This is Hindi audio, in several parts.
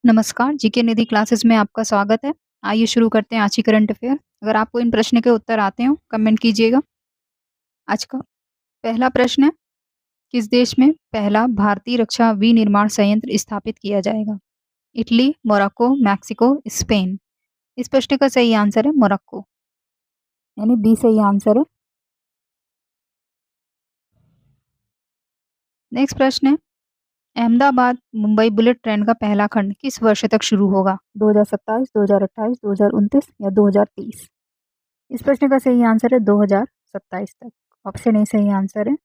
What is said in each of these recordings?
नमस्कार, जीके निधि क्लासेस में आपका स्वागत है। आइए शुरू करते हैं आज की करंट अफेयर। अगर आपको इन प्रश्न के उत्तर आते हो, कमेंट कीजिएगा। आज का पहला प्रश्न है, किस देश में पहला भारतीय रक्षा विनिर्माण संयंत्र स्थापित किया जाएगा? Italy, Morocco, Mexico, Spain. इस प्रश्न का सही आंसर है मोरक्को, यानी बी सही आंसर है। नेक्स्ट प्रश्न है, अहमदाबाद मुंबई बुलेट ट्रेन का पहला खंड किस वर्ष तक शुरू होगा? 2027, 2028, 2029 या 2030? इस प्रश्न का सही आंसर है 2027 तक। ऑप्शन ए सही आंसर है।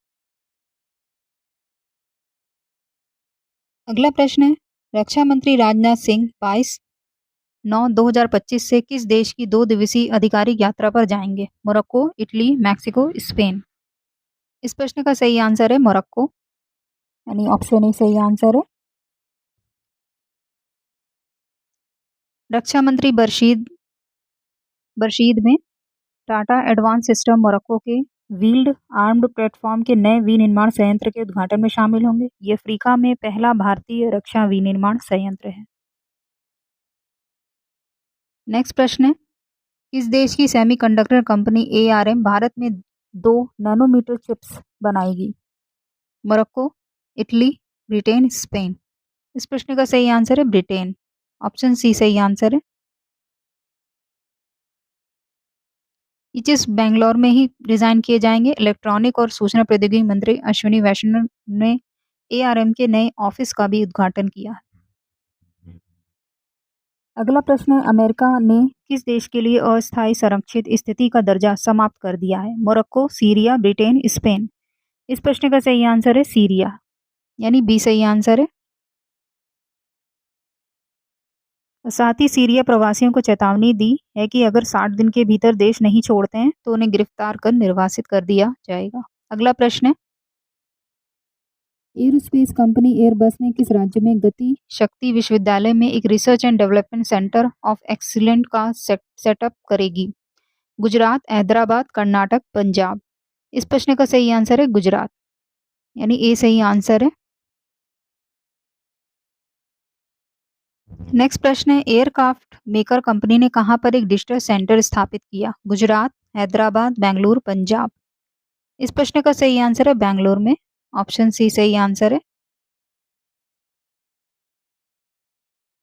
अगला प्रश्न है, रक्षा मंत्री राजनाथ सिंह 22/9/2025 से किस देश की 2 दिवसीय आधिकारिक यात्रा पर जाएंगे? Morocco, Italy, Mexico, Spain. इस प्रश्न का सही आंसर है मोरक्को, यानी ऑप्शन ए सही आंसर है। रक्षा मंत्री बरशीद में टाटा एडवांस सिस्टम मोरक्को के व्हील्ड आर्म्ड प्लेटफॉर्म के नए विनिर्माण संयंत्र के उद्घाटन में शामिल होंगे। ये अफ्रीका में पहला भारतीय रक्षा विनिर्माण संयंत्र है। नेक्स्ट प्रश्न है, किस देश की सेमीकंडक्टर कंपनी एआरएम भारत में 2 नैनोमीटर चिप्स बनाएगी? Morocco, Italy, Britain, Spain. इस प्रश्न का सही आंसर है ब्रिटेन, ऑप्शन सी सही आंसर है। ये चिप्स बेंगलोर में ही डिजाइन किए जाएंगे। इलेक्ट्रॉनिक और सूचना प्रौद्योगिकी मंत्री अश्विनी वैष्णव ने एआरएम के नए ऑफिस का भी उद्घाटन किया। अगला प्रश्न है, अमेरिका ने किस देश के लिए अस्थायी संरक्षित स्थिति का दर्जा समाप्त कर दिया है? Morocco, Syria, Britain, Spain. इस प्रश्न का सही आंसर है सीरिया, यानी बी सही आंसर है। साथ ही सीरिया प्रवासियों को चेतावनी दी है कि अगर 60 दिन के भीतर देश नहीं छोड़ते हैं तो उन्हें गिरफ्तार कर निर्वासित कर दिया जाएगा। अगला प्रश्न है, एयरोस्पेस कंपनी एयरबस ने किस राज्य में गति शक्ति विश्वविद्यालय में एक research and development centre of excellent का सेटअप करेगी? गुजरात, हैदराबाद, कर्नाटक, पंजाब। इस प्रश्न का सही आंसर है गुजरात, यानी ए सही आंसर है। नेक्स्ट प्रश्न है, एयरक्राफ्ट मेकर कंपनी ने कहां पर एक डिजिटल सेंटर स्थापित किया? गुजरात, हैदराबाद, बेंगलुरु, पंजाब। इस प्रश्न का सही आंसर है बेंगलुरु में, ऑप्शन सी सही आंसर है।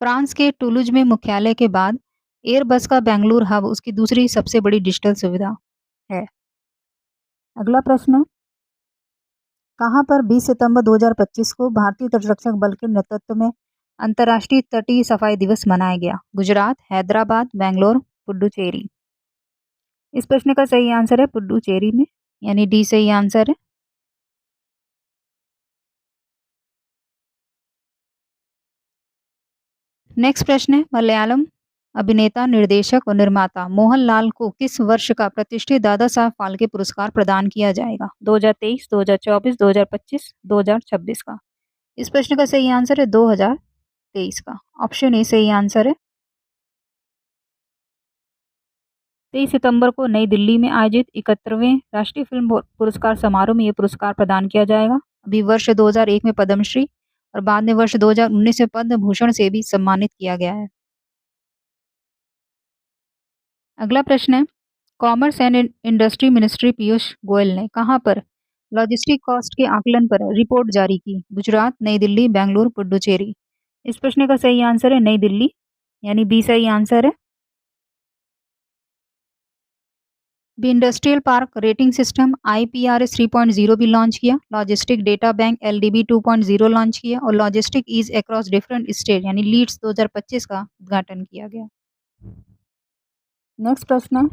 फ्रांस के टूलूज में मुख्यालय के बाद एयरबस का बेंगलुरु हब उसकी दूसरी सबसे बड़ी डिजिटल सुविधा है। अगला प्रश्न, कहां पर 20 सितंबर 2025 को भारतीय तटरक्षक बल के नेतृत्व में अंतर्राष्ट्रीय तटीय सफाई दिवस मनाया गया? गुजरात, हैदराबाद, बेंगलोर, पुडुचेरी। इस प्रश्न का सही आंसर है पुडुचेरी में, यानी डी सही आंसर है। नेक्स्ट प्रश्न है, मलयालम अभिनेता, निर्देशक और निर्माता मोहनलाल को किस वर्ष का प्रतिष्ठित दादा साहब फाल्के पुरस्कार प्रदान किया जाएगा? 2023, 2024, 2025, 2026 का? इस प्रश्न का सही आंसर है 2023 का, ऑप्शन ए सही आंसर है। 23 सितंबर को नई दिल्ली में आयोजित 71वें राष्ट्रीय फिल्म पुरस्कार समारोह में ये पुरस्कार प्रदान किया जाएगा। अभी वर्ष 2001 में पद्मश्री और बाद में वर्ष 2019 में पद्म भूषण से भी सम्मानित किया गया है। अगला प्रश्न है, commerce and industry ministry Piyush Goyal ने कहां पर लॉजिस्टिक कॉस्ट के आकलन पर रिपोर्ट जारी की? गुजरात, नई दिल्ली, बेंगलुरु, पुडुचेरी। इस प्रश्न का सही आंसर है नई दिल्ली, यानी बी सही आंसर है। भी industrial park rating system IPRS 3.0 भी लॉन्च किया। Logistic data bank LDB 2.0 launch किया और logistic ease across different state यानी लीड्स 2025 का उद्घाटन किया गया। नेक्स्ट प्रश्न है,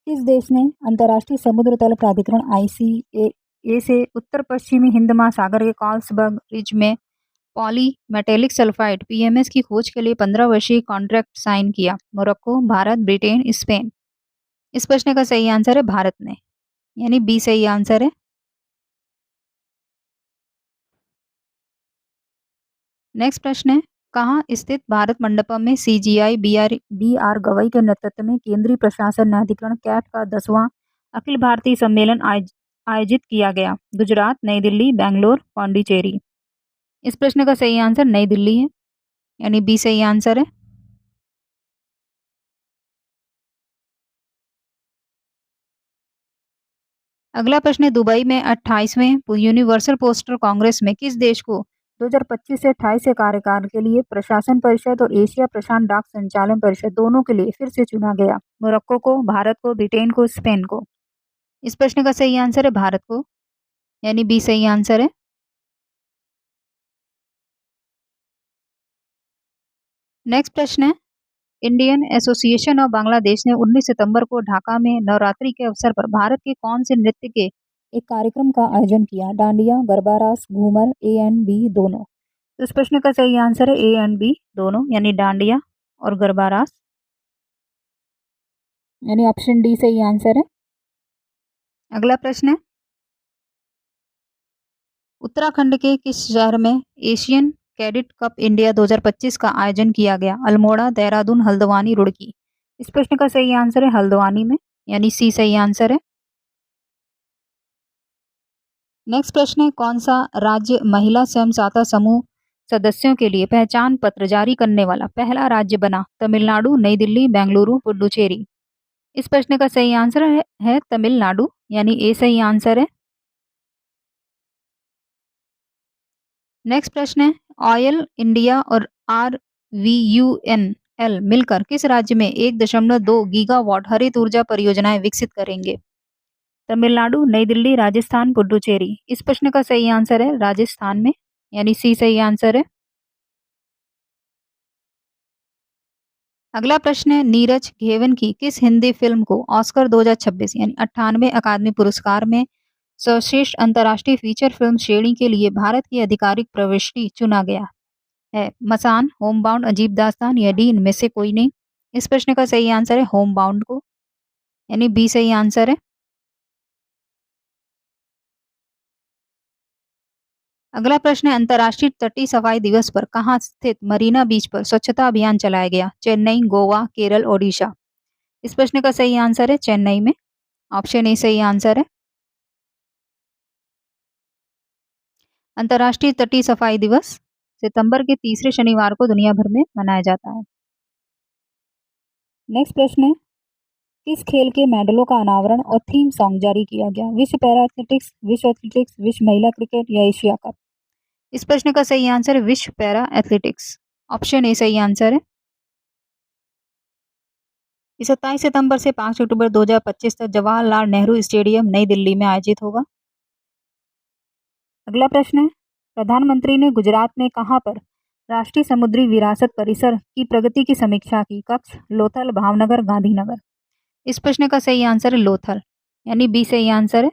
किस देश ने अंतर्राष्ट्रीय समुद्र तल प्राधिकरण ICAO से उत्तर पश्चिमी हिंद महासागर के कार्लसबर्ग रिज में पॉली मेटेलिक सल्फाइड PMS की खोज के लिए 15 वर्षीय कॉन्ट्रैक्ट साइन किया? Morocco, Bharat, Britain, Spain. इस प्रश्न का सही आंसर है भारत ने, यानी बी सही आंसर है। नेक्स्ट प्रश्न है, कहाँ स्थित भारत मंडपम में CGI BR गवई के नेतृत्व में केंद्रीय प्रशासन न्यायाधिकरण कैट का 10वां अखिल भारतीय सम्मेलन आयोजित किया गया? गुजरात, नई दिल्ली, बेंगलोर, पांडिचेरी। इस प्रश्न का सही आंसर नई दिल्ली है, यानी बी सही आंसर है। अगला प्रश्न है, दुबई में 28वें यूनिवर्सल पोस्टल कांग्रेस में किस देश को 2025 से 28 के कार्यकाल के लिए प्रशासन परिषद और एशिया प्रशांत डाक संचालन परिषद दोनों के लिए फिर से चुना गया? मोरक्को को, भारत को, ब्रिटेन को, स्पेन को? इस प्रश्न का सही आंसर है भारत को, यानी बी सही आंसर है। नेक्स्ट प्रश्न है, इंडियन एसोसिएशन ऑफ बांग्लादेश ने 19 सितंबर को ढाका में नवरात्रि के अवसर पर भारत के कौन से नृत्य के एक कार्यक्रम का आयोजन किया? डांडिया, गरबा रास, घूमर, ए एंड बी दोनों? तो इस प्रश्न का सही आंसर है ए एंड बी दोनों, यानी डांडिया और गरबा रास, यानी ऑप्शन डी सही आंसर है। अगला प्रश्न है, उत्तराखंड के किस शहर में एशियन कैडेट कप इंडिया 2025 का आयोजन किया गया? अल्मोड़ा, देहरादून, हल्द्वानी, रुड़की? इस प्रश्न का सही आंसर है हल्द्वानी में, यानी सी सही आंसर है। नेक्स्ट प्रश्न है, कौन सा राज्य महिला स्वयं सहायता समूह सदस्यों के लिए पहचान पत्र जारी करने वाला पहला राज्य बना? तमिलनाडु, नई दिल्ली, बेंगलुरु, पुडुचेरी? इस प्रश्न का सही आंसर है तमिलनाडु, यानी ए सही आंसर है। नेक्स्ट प्रश्न है, ऑयल इंडिया और RVUNL मिलकर किस राज्य में 1.2 गीगावाट हरित ऊर्जा परियोजनाएं विकसित करेंगे? तमिलनाडु, नई दिल्ली, राजस्थान, पुडुचेरी? इस प्रश्न का सही आंसर है राजस्थान में, यानी सी सही आंसर है। अगला प्रश्न है, नीरज घेवन की किस हिंदी फिल्म को ऑस्कर 2026 यानी 98वें अकादमी पुरस्कार में सर्वश्रेष्ठ अंतर्राष्ट्रीय फीचर फिल्म श्रेणी के लिए भारत की आधिकारिक प्रविष्टि चुना गया है? मसान, होमबाउंड, अजीब दास्तान या डी इनमें से कोई नहीं? इस प्रश्न का सही आंसर है होमबाउंड को, यानी बी सही आंसर है। अगला प्रश्न है, अंतर्राष्ट्रीय तटीय सफाई दिवस पर कहाँ स्थित मरीना बीच पर स्वच्छता अभियान चलाया गया? चेन्नई, गोवा, केरल, ओडिशा? इस प्रश्न का सही आंसर है चेन्नई में, ऑप्शन ए सही आंसर है। अंतर्राष्ट्रीय तटीय सफाई दिवस सितंबर के तीसरे शनिवार को दुनिया भर में मनाया जाता है। नेक्स्ट प्रश्न है, किस खेल के मेडलों का अनावरण और थीम सॉन्ग जारी किया गया? विश्व पैरा एथलेटिक्स, विश्व महिला क्रिकेट या एशिया कप? इस प्रश्न का सही आंसर है विश्व पैरा एथलेटिक्स, ऑप्शन ए सही आंसर है। ये 27 सितंबर से 5 अक्टूबर 2025 तक जवाहरलाल नेहरू स्टेडियम नई दिल्ली में आयोजित होगा। अगला प्रश्न है, प्रधानमंत्री ने गुजरात में कहां पर राष्ट्रीय समुद्री विरासत परिसर की प्रगति की समीक्षा की? कच्छ, लोथल, भावनगर, गांधीनगर? इस प्रश्न का सही आंसर है लोथल, यानी बी सही आंसर है।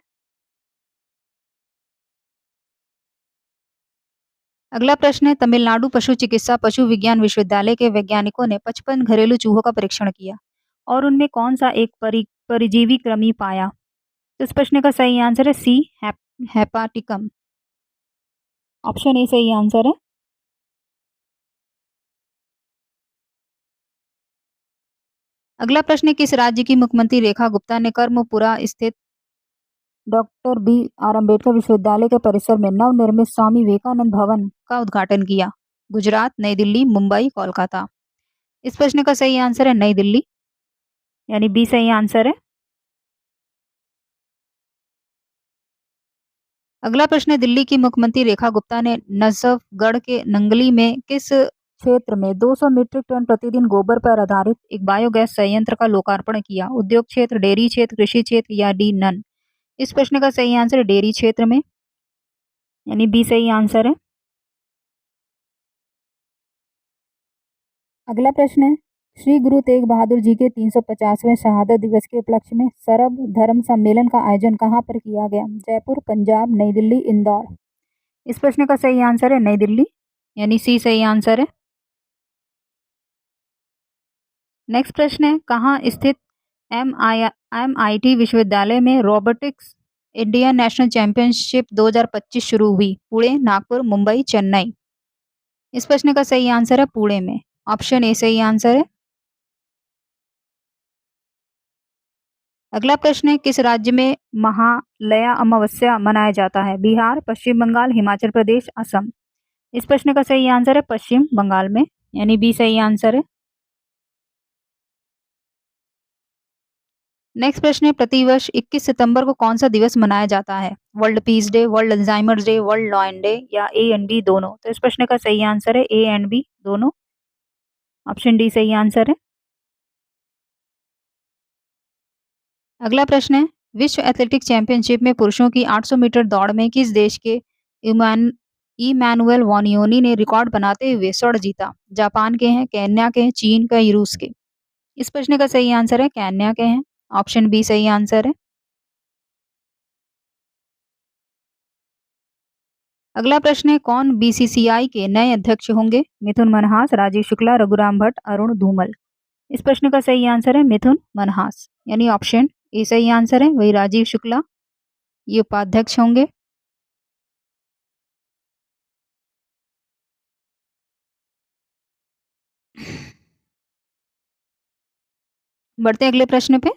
अगला प्रश्न है, तमिलनाडु पशु चिकित्सा पशु विज्ञान विश्वविद्यालय के वैज्ञानिकों ने 55 घरेलू चूहों का परीक्षण किया और उनमें कौन सा एक परिजीवी कृमि पाया? तो इस प्रश्न का सही आंसर है सी, हेपाटिकम, ऑप्शन ए सही आंसर है। अगला प्रश्न है, किस राज्य की मुख्यमंत्री रेखा गुप्ता ने कर्मपुरा स्थित डॉक्टर बी आर अम्बेडकर विश्वविद्यालय के परिसर में नवनिर्मित स्वामी विवेकानंद भवन का उद्घाटन किया? गुजरात, नई दिल्ली, मुंबई, कोलकाता? इस प्रश्न का सही आंसर है नई दिल्ली, यानी बी सही आंसर है। अगला प्रश्न है, दिल्ली की मुख्यमंत्री रेखा गुप्ता ने नजफगढ़ के नंगली में किस क्षेत्र में 200 मीट्रिक टन प्रतिदिन गोबर पर आधारित एक बायोगैस संयंत्र का लोकार्पण किया? उद्योग क्षेत्र, डेयरी क्षेत्र, कृषि क्षेत्र या डी नन? इस प्रश्न का सही आंसर है डेयरी क्षेत्र में, यानी बी सही आंसर है। अगला प्रश्न है, श्री गुरु तेग बहादुर जी के 350वें शहादत दिवस के उपलक्ष्य में सरब धर्म सम्मेलन का आयोजन कहाँ पर किया गया? जयपुर, पंजाब, नई दिल्ली, इंदौर? इस प्रश्न का सही आंसर है नई दिल्ली, यानी सी सही आंसर है। नेक्स्ट प्रश्न है, कहाँ स्थित MIT विश्वविद्यालय में रोबोटिक्स इंडिया नेशनल चैंपियनशिप 2025 शुरू हुई? पुणे, नागपुर, मुंबई, चेन्नई? इस प्रश्न का सही आंसर है पुणे में, ऑप्शन ए सही आंसर है। अगला प्रश्न है, किस राज्य में महालया अमावस्या मनाया जाता है? बिहार, पश्चिम बंगाल, हिमाचल प्रदेश, असम? इस प्रश्न का सही आंसर है पश्चिम बंगाल में, यानी बी सही आंसर है। नेक्स्ट प्रश्न है, प्रतिवर्ष 21 सितंबर को कौन-सा दिवस मनाया जाता है? World peace day, world Alzheimer's day, world lion day या ए एंड बी दोनों? तो इस प्रश्न का सही आंसर है ए एंड बी दोनों। ऑप्शन डी सही आंसर है। अगला प्रश्न है, विश्व एथलेटिक्स चैंपियनशिप में पुरुषों की 800 मीटर दौड़ में किस देश के इमान इमैनुअल वानियोनी ने रिकॉर्ड बनाते हुए स्वर्ण जीता? जापान के हैं, केन्या के हैं, चीन का या रूस के? इस प्रश्न का सही आंसर है केन्या के हैं। ऑप्शन बी सही आंसर है। अगला प्रश्न है, कौन बीसीसीआई के नए अध्यक्ष होंगे? मिथुन मनहास, राजीव शुक्ला, रघुराम भट्ट, अरुण धूमल? इस प्रश्न का सही आंसर है मिथुन मनहास, यानी ऑप्शन ए सही आंसर है। वही राजीव शुक्ला ये उपाध्यक्ष होंगे। बढ़ते हैं अगले प्रश्न पे।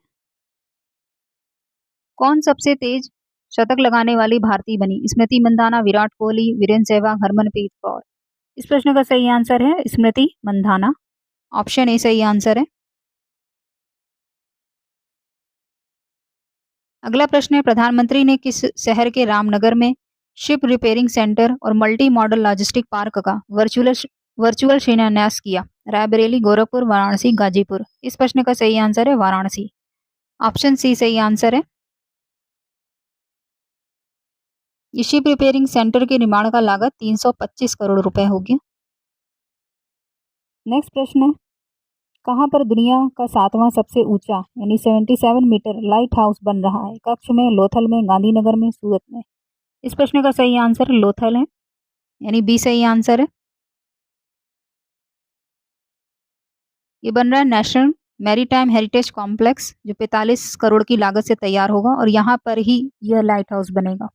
कौन सबसे तेज शतक लगाने वाली भारतीय बनी? स्मृति मंदाना, विराट कोहली, वीरेंद्र सहवाग, हरमनप्रीत कौर? इस प्रश्न का सही आंसर है स्मृति मंदाना। ऑप्शन ए सही आंसर है। अगला प्रश्न है, प्रधानमंत्री ने किस शहर के रामनगर में शिप रिपेयरिंग सेंटर और मल्टी मॉडल लॉजिस्टिक पार्क का वर्चुअल शिलान्यास किया? रायबरेली, गोरखपुर, वाराणसी, गाजीपुर? इस प्रश्न का सही आंसर है वाराणसी। ऑप्शन सी सही आंसर है। ये शिप रिपेयरिंग सेंटर के निर्माण का लागत 325 करोड़ रुपए होगी। नेक्स्ट प्रश्न है, कहाँ पर दुनिया का 7वां सबसे ऊंचा यानी 77 मीटर लाइट हाउस बन रहा है? कच्छ में, लोथल में, गांधीनगर में, सूरत में? इस प्रश्न का सही आंसर लोथल है, यानी बी सही आंसर है। ये बन रहा है नेशनल मैरीटाइम हेरिटेज कॉम्प्लेक्स, जो 45 करोड़ की लागत से तैयार होगा और यहाँ पर ही यह लाइट हाउस बनेगा।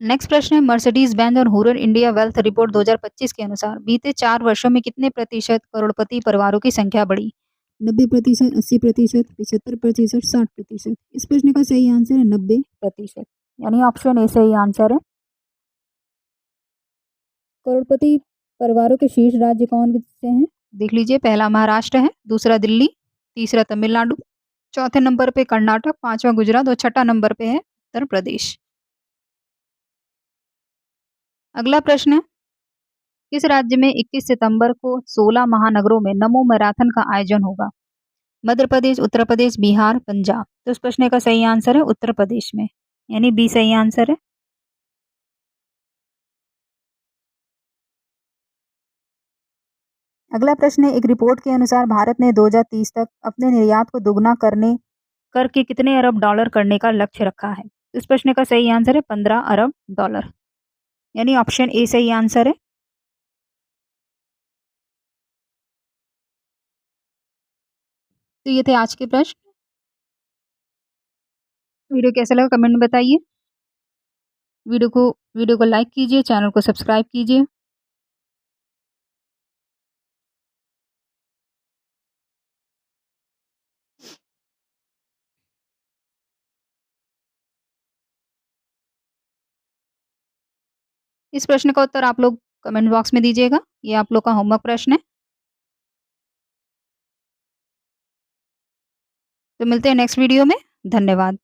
नेक्स्ट प्रश्न है, मर्सिडीज बेंज और हुरर इंडिया वेल्थ रिपोर्ट 2025 के अनुसार बीते 4 वर्षों में कितने प्रतिशत करोड़पति परिवारों की संख्या बढ़ी? 90%, 80%, 75%, 60%? इस प्रश्न का सही आंसर है 90%, यानी ऑप्शन ए सही आंसर है। करोड़पति परिवारों के शीर्ष राज्य कौन से हैं? देख लीजिए, पहला महाराष्ट्र है, दूसरा दिल्ली, तीसरा तमिलनाडु, चौथे नंबर पे कर्नाटक, पांचवा गुजरात और छठा नंबर पे है उत्तर प्रदेश। अगला प्रश्न है, किस राज्य में 21 सितंबर को 16 महानगरों में नमो मैराथन का आयोजन होगा? मध्य प्रदेश, उत्तर प्रदेश, बिहार, पंजाब? तो इस प्रश्न का सही आंसर है उत्तर प्रदेश में, यानी बी सही आंसर है। अगला प्रश्न है, एक रिपोर्ट के अनुसार भारत ने 2030 तक अपने निर्यात को दोगुना करके कितने अरब डॉलर करने का लक्ष्य रखा है? इस प्रश्न का सही आंसर है 15 अरब डॉलर, यानी ऑप्शन ए सही आंसर है। तो ये थे आज के प्रश्न। वीडियो कैसा लगा कमेंट में बताइए। वीडियो को वीडियो को लाइक कीजिए, चैनल को सब्सक्राइब कीजिए। इस प्रश्न का उत्तर आप लोग कमेंट बॉक्स में दीजिएगा। ये आप लोग का होमवर्क प्रश्न है। तो मिलते हैं नेक्स्ट वीडियो में। धन्यवाद।